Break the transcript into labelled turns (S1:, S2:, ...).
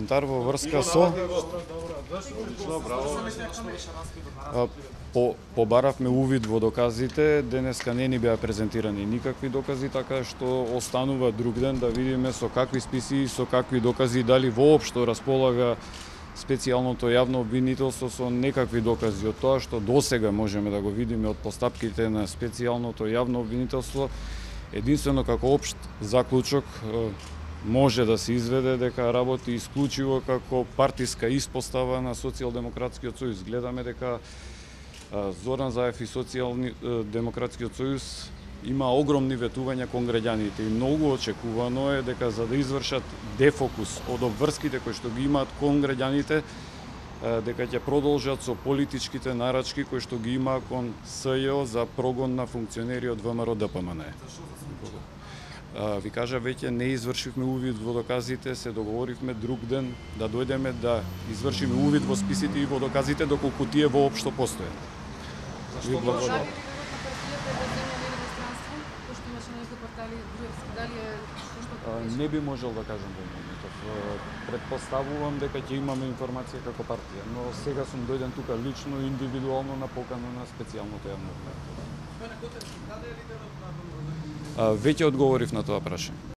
S1: коментар во врска со побаравме увид во доказите. Денеска не ни беа презентирани никакви докази, така што останува друг ден да видиме со какви списи и со какви докази, дали воопшто располага специјалното јавно обвинителство со некакви докази од тоа што досега можеме да го видиме од постапките на специјалното јавно обвинителство. Единствено како општ заклучок може да се изведе дека работи исклучиво како партиска испостава на Социјалдемократскиот сојуз. Гледаме дека Зоран Заев и Социјалдемократскиот сојуз има огромни ветувања кон граѓаните и многу очекувано е дека за да извршат дефокус од обврските кои што ги имаат кон граѓаните, дека ќе продолжат со политичките нарачки кои што ги има кон СЈО за прогон на функционери од ВМРО ДПМН. Ви кажа, веќе не извршивме увид во доказите, се договоривме друг ден да дојдеме да извршиме увид во списите и во доказите доколку тие воопшто постојат. Ви благодарам. Не би можел да кажам во моментов. Предпоставувам дека ќе имаме информација како партија, но сега сум дојден тука лично и индивидуално на покана на специјалното јавно обвинителство. Веќе одговорив на тоа прашање.